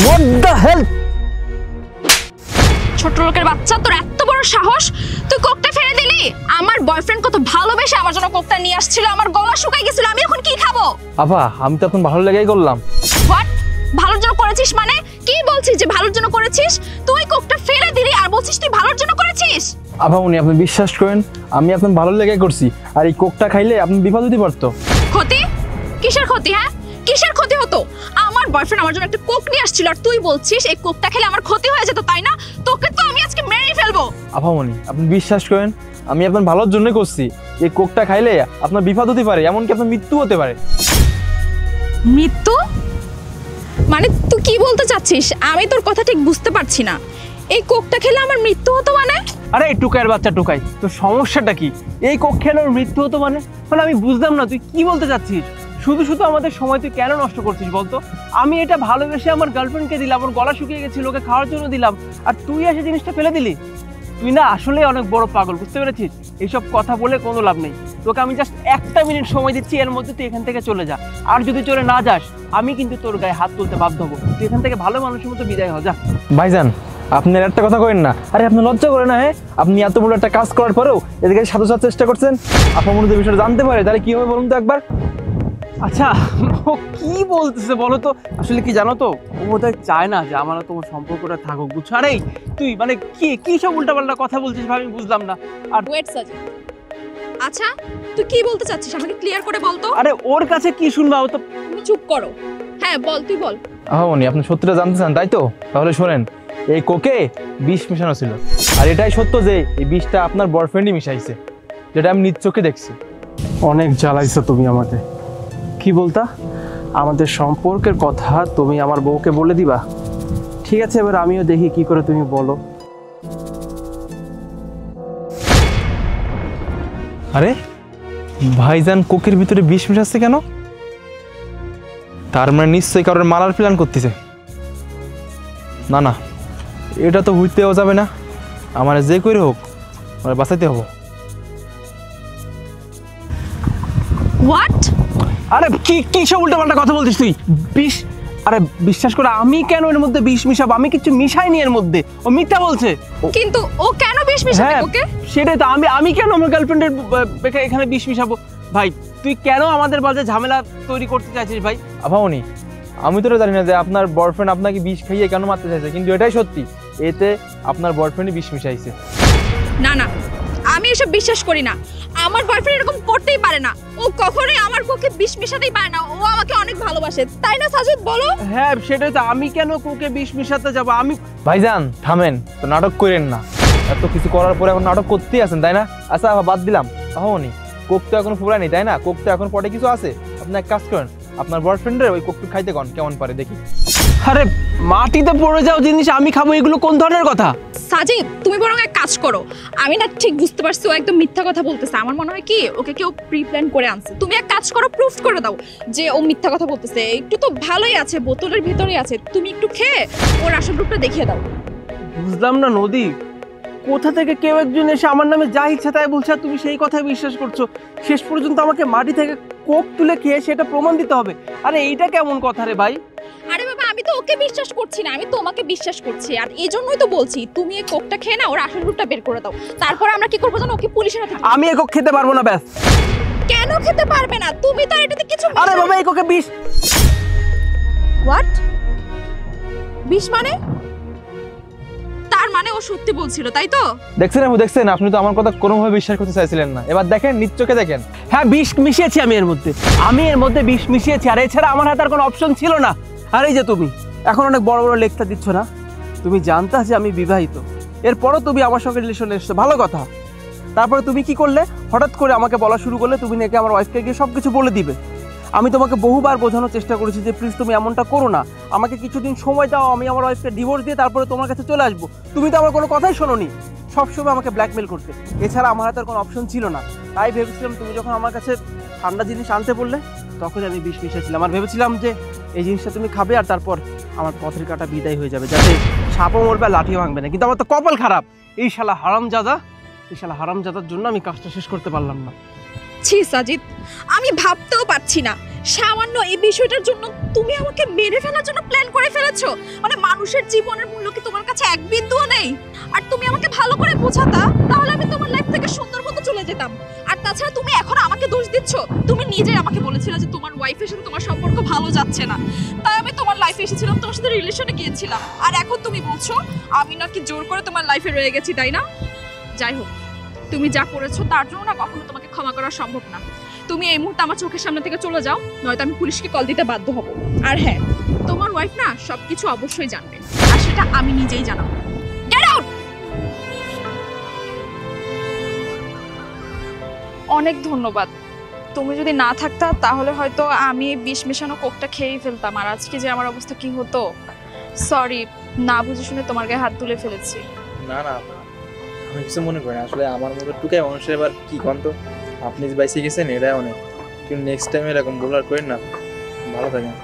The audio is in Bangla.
What the hell? ছোট লোকের বাচ্চা, তোর এত বড় সাহস, তুই কোকটা ফেলে দিলি? আমার বয়ফ্রেন্ড কত ভালোবেসে আমার জন্য কোকটা নিয়ে আসছিল, আমার গলা শুকাই গেছিল, আমি এখন কি খাবো? আপা আমি তো এখন ভালো লেগেই করলাম। হোয়াট? ভালোর জন্য করেছিস মানে? কি বলছিস যে ভালোর জন্য করেছিস? তুই কোকটা ফেলে দিলি আর বলছিস তুই ভালোর জন্য করেছিস? আপা উনি আপনি বিশ্বাস করেন আমি এখন ভালো লেগেই করছি, আর এই কোকটা খাইলে আপনি বিপদ হতে পারতো। ক্ষতি? কিসের ক্ষতি? হ্যাঁ কিসের ক্ষতি হতো? আমার বয়ফ্রেন্ড আমার জন্য একটা কোক নিয়ে আসছিল আর তুই বলছিস এই কোকটা খেলে আমার ক্ষতি হয়ে যেত, তাই না? তোকে তো আমি আজকে মেরেই ফেলবো। আপা উনি আপনি বিশ্বাস করেন আমি আপনার ভালোর জন্য করছি, এই কোকটা খাইলে আপনার বিপদ হতে পারে, এমনকি আপনার মৃত্যু হতে পারে। মৃত্যু? মানে তুই কি বলতে চাচ্ছিস? আমি তোর কথা ঠিক বুঝতে পারছি না। এই কোকটা খেলে আমার মৃত্যু হতো মানে? আরে টুকাইয়ের বাচ্চা টুকাই, তোর সমস্যাটা কি? এই কোক খেলে ওর মৃত্যু হতো মানে আমি বুঝলাম না তুই কি বলতে চাচ্ছিস। শুধু শুধু আমাদের সময় তুই কেন নষ্ট করছিস বলতো? আমি এটা ভালোবেসে আমার গার্লফ্রেন্ডকে দিলাম, ওর গলা শুকিয়ে গেছিল, ওকে খাওয়ার জন্য দিলাম, আর তুই এসে জিনিসটা ফেলে দিলি। তুই না আসলে অনেক বড় পাগল, বুঝতে পেরেছিস? এইসব কথা বলে কোনো লাভ নেই। তোকে আমি জাস্ট একটা মিনিট সময় দিচ্ছি, এর মধ্যে তুই এখান থেকে চলে যা। আর যদি চলে না যাস আমি কিন্তু তোর গায়ে হাত তুলতে বাধ্য হবো। তুই এখান থেকে ভালো মানুষের মতো বিদায় হ, যা। ভাইজান আপনার একটা কথা করেন না, আরে আপনি লজ্জা করে না? হ্যাঁ আপনি এত বড় একটা কাজ করার পরেও এদিকে সাধু সাজার চেষ্টা করছেন। আপনার মনে যে বিষয়টা জানতে পারে তাহলে কি হবে বলুন তো একবার। আচ্ছা ও কি বলতেছে বলো তো? আসলে কি জানো তো, ও বোধহয় চায় না যে আমার তোমার সম্পর্কটা থাকুক, বুঝছো? আরে তুই মানে কি সব উল্টাপাল্টা কথা বলছিস ভাই, আমি বুঝলাম না। আর ওয়েট সাজিদ, আচ্ছা তুই কি বলতে চাচ্ছিস আমাকে ক্লিয়ার করে বল তো। আরে ওর কাছে কি শুনবা? ও তো তুমি চুপ করো। হ্যাঁ বল, তুই বল। উনি আপনি সত্যিটা জানতে চান তাই তো? তাহলে শোনেন, এই কোকে বিষ মেশানো ছিল, আর এটাই সত্য যে এই বিষটা আপনার বয়ফ্রেন্ডই মিশাইছে, যেটা আমি নিজ চোখে দেখছি। অনেক জ্বালাইছো তুমি আমাকে। কি বলতা? আমাদের সম্পর্কের কথা তুমি আমার বউকে বলে দিবা? ঠিক আছে, এবার আমিও দেখি কি করে তুমি বলো। আরে ভাইজান কোকের ভিতরে বিষ মেশাচ্ছে কেন? তার মানে নিশ্চয়ই কারোর মারার প্ল্যান করতেছে। না না, এটা তো হইতেও যাবে না, আমার যে করে হোক আমার বাঁচাইতে হবো। হোয়াট? আরে কি সব উল্টাপাল্টা কথা বলছিস তুই? বিষ? আরে বিশ্বাস করে আমি কেন এর মধ্যে বিষ মিশাবো? আমি কিছু মিশাইনি এর মধ্যে, ও মিথ্যা বলছে। কিন্তু ও কেন বিষ মিশাবে হ্যাঁ ওকে? সেটাই তো, আমি কেন আমার গার্লফ্রেন্ডের এখানে বিষ মিশাবো? ভাই তুই কেন আমাদের মাঝে ঝামেলা তৈরি করতে চাইছিস ভাই? আভাউনি আমি তো জানি না যে আপনার বয়ফ্রেন্ড আপনাকে বিষ খাইয়ে কেন মারতে চাইছে, কিন্তু এটাই সত্যি, এতে আপনার বয়ফ্রেন্ডই বিষ মিশাইছে। না না, আমি এসব বিশ্বাস করি না। আমার বয়ফ্রেন্ড এরকম করতেই পারে না, ও কখনোই আমার পক্ষে বিষ মিশাতেই পারে না। ও আমাকে অনেক ভালোবাসে, তাই না সাজিদ বলো? হ্যাঁ সেটাই তো, আমি কেন কোকে বিষ মিশাতে যাবো? আমি ভাইজান থামেন তো, নাটক করেন না। এত কিছু করার পরে এখন নাটক করতেই আছেন তাই না? আচ্ছা বাদ দিলাম, আভাউনি কোক তো এখন ফুরায়নি তাই না? কোক তো এখন পরে কিছু আছে। আপনি এক কাজ করেন, আপনার বয়ফ্রেন্ডের ওই কোকটু খাইতে কন, কেমন পারে দেখি। আরে মাটিতে পড়ে যাও জিনিস আমি খাবো, এগুলো কোন ধরনের কথা? সাজিদ তুমি বরং এক কাজ করো, আমি না ঠিক বুঝতে পারছি ও একদম মিথ্যা কথা বলতেছে। আমার মনে হয় কি ওকে কেউ প্রি প্ল্যান করে আনছে। তুমি এক কাজ করো, প্রুফ করে দাও যে ও মিথ্যা কথা বলতেছে। একটু তো ভালোই আছে, বোতলের ভিতরেই আছে, তুমি একটু খেয়ে ওর আসল রূপটা দেখিয়ে দাও। বুঝলাম না নদী, কোথা থেকে কেউ একজন এসে আমার নামে যা ইচ্ছা তাই বলছে আর তুমি সেই কথাই বিশ্বাস করছো? শেষ পর্যন্ত আমাকে মাটি থেকে কোক তুলে খেয়ে সেটা প্রমাণ দিতে হবে? আরে এইটা কেমন কথা রে ভাই? আরে বাবা, আমি তো ওকে বিশ্বাস করছি না, আমি তোমাকে বিশ্বাস করছি। আর এই জন্যই তো বলছি তুমি এই কোকটা খেয়ে না ওর আসল রূপটা বের করে দাও। তারপর আমরা কি করবো জানো? ওকে পুলিশের হাতে। আমি এই কোক খেতে পারবো না। ব্যাস। কেন খেতে পারবে না? তুমি তো এটাতে কিছু। আরে বাবা এই কোকে বিষ। হোয়াট? বিষ মানে? তার মানে ও সত্যি বলছিল তাই তো? দেখছেন আপু, দেখছেন আপনি তো আমার কথা কোনোভাবে বিশ্বাস করতে চাইছিলেন না, এবার দেখেন নিজ চোখে দেখেন। হ্যাঁ বিষ মিশিয়েছি আমি এর মধ্যে, বিষ মিশিয়েছি, আর এছাড়া আমার হাতে আর কোনো অপশন ছিল না। আর এই যে তুমি এখন অনেক বড় বড় লেকচার দিচ্ছ না? তুমি জানতা যে আমি বিবাহিত, এরপরও তুমি আমার সঙ্গে রিলেশনে এসছো, ভালো কথা। তারপরে তুমি কি করলে? হঠাৎ করে আমাকে বলা শুরু করলে তুমি নাকি আমার ওয়াইফকে গিয়ে সব কিছু বলে দিবে। আমি তোমাকে বহুবার বোঝানোর চেষ্টা করেছি যে প্লিজ তুমি এমনটা করো না, আমাকে কিছুদিন সময় দাও, আমি আমার ওয়াইফকে ডিভোর্স দিয়ে তারপরে তোমার কাছে চলে আসবো। তুমি তো আমার কোনো কথাই শোনোনি, সবসময় আমাকে ব্ল্যাকমেল করতে। এছাড়া আমার হাতে আর কোনো অপশন ছিল না। তাই ভেবেছিলাম তুমি যখন আমার কাছে ঠান্ডা জিনিস আনতে বললে তখন আমি বিষ মিশিয়েছিলাম, আর ভেবেছিলাম যে এই জিনিসটা তুমি খাবে আর তারপর আমার পথের কাটা বিদায় হয়ে যাবে, যাতে সাপও মরবে আর লাঠিও ভাঙবে না। কিন্তু আমার তো কপাল খারাপ, এই শালা হারামজাদার জন্য আমি কাজটা শেষ করতে পারলাম না। ছি সাজিদ, আমি ভাবতেও পারছি না সামান্য এই বিষয়টার জন্য তুমি আমাকে মেরে ফেলার জন্য প্ল্যান করে ফেলেছো? মানে মানুষের জীবনের মূল্য কি তোমার কাছে এক বিন্দুও নেই? আর তুমি আমাকে ভালো করে বোঝাতা, তাহলে আমি তোমার লাইফ থেকে সুন্দর মতো চলে যেতাম। আর তাছাড়া তুমি এখন আমাকে দোষ দিচ্ছ। তুমি নিজেই আমাকে বলেছিলে যে তোমার ওয়াইফের সাথে তোমার সম্পর্ক ভালো যাচ্ছে না, তাই আমি তোমার লাইফে এসেছিলাম, তোমার সাথে রিলেশনে গিয়েছিলাম। আর এখন তুমি বলছো আমি নাকি জোর করে তোমার লাইফে রয়ে গেছি, তাই না? যাই হোক, তুমি যা করেছো তার জন্য না কখনো তোমাকে ক্ষমা করা সম্ভব না। তুমি এই মুহূর্তে আমার চোখের সামনে থেকে চলে যাও, নয়তো আমি পুলিশকে কল দিতে বাধ্য হব। আর হ্যাঁ, তোমার ওয়াইফ না সবকিছু অবশ্যই জানবে, আর সেটা আমি নিজেই জানাবো। Get out! অনেক ধন্যবাদ। তুমি যদি না থাকতা তাহলে হয়তো আমি বিষ মেশানো কোকটা খেয়েই ফেলতাম, আর আজকে যে আমার অবস্থা কি হতো। সরি, না বুঝে শুনে তোমার গায়ে হাত তুলে ফেলেছি। না না, আমি কিছু মনে করি না। আসলে আমার মতো টুকাই মানুষের এবার কি কন্ত, আপনি যে বাইসে গেছেন এটাই অনেক। কিন্তু নেক্সট টাইম এরকম বলার করেন না। ভালো থাকেন।